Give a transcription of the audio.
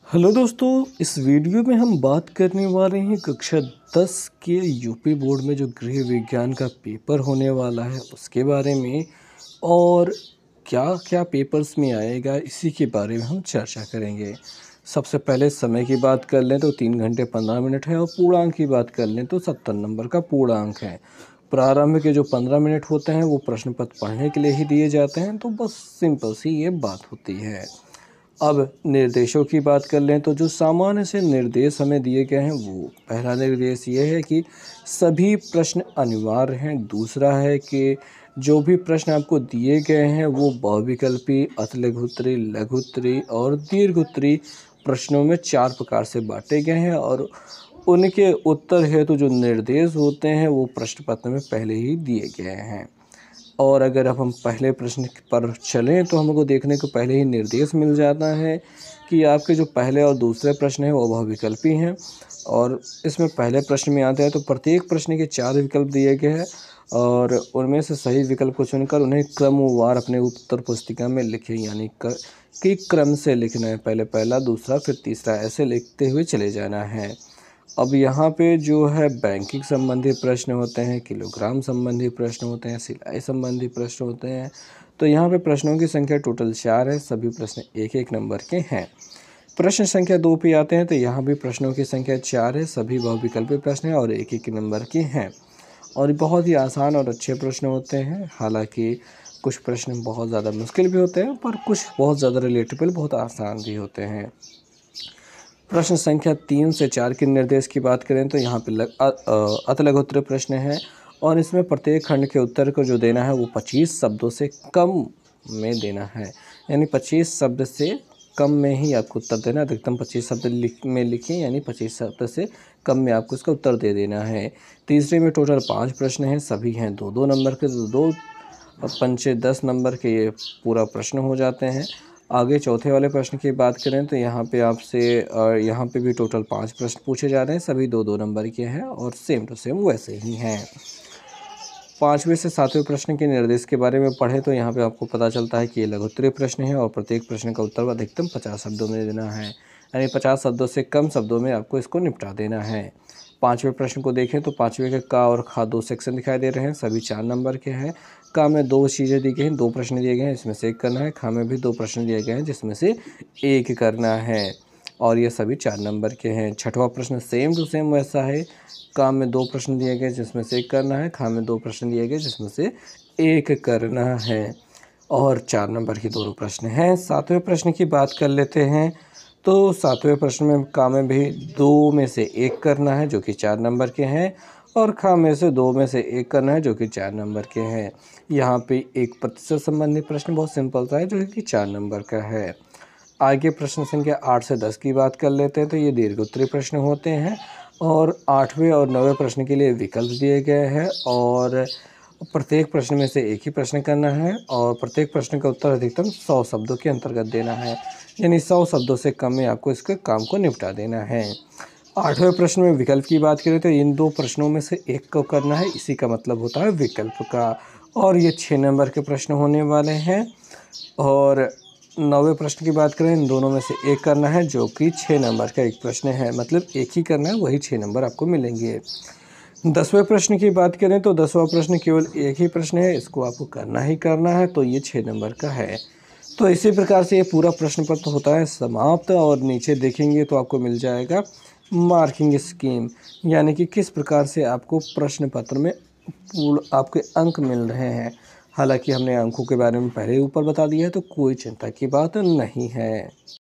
Hello दोस्तों, इस video में हम बात करने वाले हैं कक्षा 10 के यूपी बोर्ड में जो गृह विज्ञान का पेपर होने वाला है उसके बारे में। और क्या क्या पेपर्स में आएगा इसी के बारे में हम चर्चा करेंगे। सबसे पहले समय की बात कर लें तो 3 घंटे 15 मिनट है और पूर्णांक की बात कर लें तो 70 नंबर का पूर्णांक है। प्रारंभ के जो 15 मिनट होते हैं वो प्रश्न पत्र पढ़ने के लिए ही दिए जाते हैं, तो बस सिंपल सी ये बात होती है। अब निर्देशों की बात कर लें तो जो सामान्य से निर्देश हमें दिए गए हैं वो पहला निर्देश ये है कि सभी प्रश्न अनिवार्य हैं। दूसरा है कि जो भी प्रश्न आपको दिए गए हैं वो बहुविकल्पी, अतिलघु उत्तरीय, लघु उत्तरीय और दीर्घ उत्तरीय प्रश्नों में 4 प्रकार से बांटे गए हैं और उनके उत्तर हेतु जो निर्देश होते हैं वो प्रश्न पत्र में पहले ही दिए गए हैं। और अगर अब हम पहले प्रश्न पर चलें तो हमको देखने को पहले ही निर्देश मिल जाता है कि आपके जो पहले और दूसरे प्रश्न हैं वो बहुविकल्पी हैं। और इसमें पहले प्रश्न में आता है तो प्रत्येक प्रश्न के 4 विकल्प दिए गए हैं और उनमें से सही विकल्प को चुनकर उन्हें क्रमवार अपने उत्तर पुस्तिका में लिखें, यानी कि क्रम से लिखना है। पहले पहला, दूसरा, फिर तीसरा, ऐसे लिखते हुए चले जाना है। अब यहाँ पे जो है बैंकिंग संबंधी प्रश्न होते हैं, किलोग्राम संबंधी प्रश्न होते हैं, सिलाई संबंधी प्रश्न होते हैं। तो यहाँ पे प्रश्नों की संख्या टोटल 4 है। सभी प्रश्न एक एक नंबर के हैं। प्रश्न संख्या 2 पे आते हैं तो यहाँ भी प्रश्नों की संख्या 4 है। सभी बहुविकल्पी प्रश्न हैं और एक एक नंबर के हैं और बहुत ही आसान और अच्छे प्रश्न होते हैं। हालांकि कुछ प्रश्न बहुत ज़्यादा मुश्किल भी होते हैं पर कुछ बहुत ज़्यादा रिलेटेबल, बहुत आसान भी होते हैं। प्रश्न संख्या 3 से 4 के निर्देश की बात करें तो यहाँ पे अतिलघु उत्तरीय प्रश्न है और इसमें प्रत्येक खंड के उत्तर को जो देना है वो 25 शब्दों से कम में देना है, यानी 25 शब्द से कम में ही आपको उत्तर देना है। अधिकतम 25 शब्द में लिखें, यानी 25 शब्द से कम में आपको इसका उत्तर दे देना है। तीसरे में टोटल 5 प्रश्न हैं, सभी हैं 2-2 नंबर के, तो 2 पंचे 10 नंबर के ये पूरा प्रश्न हो जाते हैं। आगे चौथे वाले प्रश्न की बात करें तो यहाँ पे आपसे यहाँ पे भी टोटल 5 प्रश्न पूछे जा रहे हैं, सभी 2-2 नंबर के हैं और सेम टू सेम वैसे ही हैं। 5वें से 7वें प्रश्न के निर्देश के बारे में पढ़ें तो यहाँ पे आपको पता चलता है कि ये लघु उत्तरीय प्रश्न है और प्रत्येक प्रश्न का उत्तर अधिकतम 50 शब्दों में देना है, यानी 50 शब्दों से कम शब्दों में आपको इसको निपटा देना है। 5वें प्रश्न को देखें तो 5वें के का और खा 2 सेक्शन दिखाई दे रहे हैं, सभी 4 नंबर के हैं। का में 2 चीज़ें दी गई हैं, 2 प्रश्न दिए गए हैं, इसमें से 1 करना है। खा में भी 2 प्रश्न दिए गए हैं जिसमें से 1 करना है और ये सभी 4 नंबर के हैं। 6वां प्रश्न सेम टू सेम वैसा है। का में 2 प्रश्न दिए गए जिसमें से 1 करना है। खा में 2 प्रश्न दिए गए जिसमें से 1 करना है और 4 नंबर के दोनों प्रश्न हैं। 7वें प्रश्न की बात कर लेते हैं तो 7वें प्रश्न में का में भी 2 में से 1 करना है जो कि 4 नंबर के हैं और खा में से 2 में से 1 करना है जो कि 4 नंबर के हैं। यहाँ पे 1% संबंधी प्रश्न बहुत सिंपल सा है जो कि 4 नंबर का है। आगे प्रश्न संख्या 8 से 10 की बात कर लेते हैं तो ये दीर्घ उत्तरीय प्रश्न होते हैं और 8वें और 9वें प्रश्न के लिए विकल्प दिए गए हैं और प्रत्येक प्रश्न में से एक ही प्रश्न करना है और प्रत्येक प्रश्न का उत्तर अधिकतम 100 शब्दों के अंतर्गत देना है, यानी 100 शब्दों से कम में आपको इसके काम को निपटा देना है। 8वें प्रश्न में विकल्प की बात करें तो इन 2 प्रश्नों में से एक को करना है, इसी का मतलब होता है विकल्प का। और ये 6 नंबर के प्रश्न होने वाले हैं और 9वें प्रश्न की बात करें इन दोनों में से एक करना है जो कि 6 नंबर का एक प्रश्न है, मतलब एक ही करना है, वही 6 नंबर आपको मिलेंगे। 10वें प्रश्न की बात करें तो 10वां प्रश्न केवल एक ही प्रश्न है, इसको आपको करना ही करना है, तो ये 6 नंबर का है। तो इसी प्रकार से ये पूरा प्रश्न पत्र होता है समाप्त और नीचे देखेंगे तो आपको मिल जाएगा मार्किंग स्कीम, यानी कि किस प्रकार से आपको प्रश्न पत्र में आपके अंक मिल रहे हैं। हालांकि हमने अंकों के बारे में पहले ही ऊपर बता दिया है तो कोई चिंता की बात नहीं है।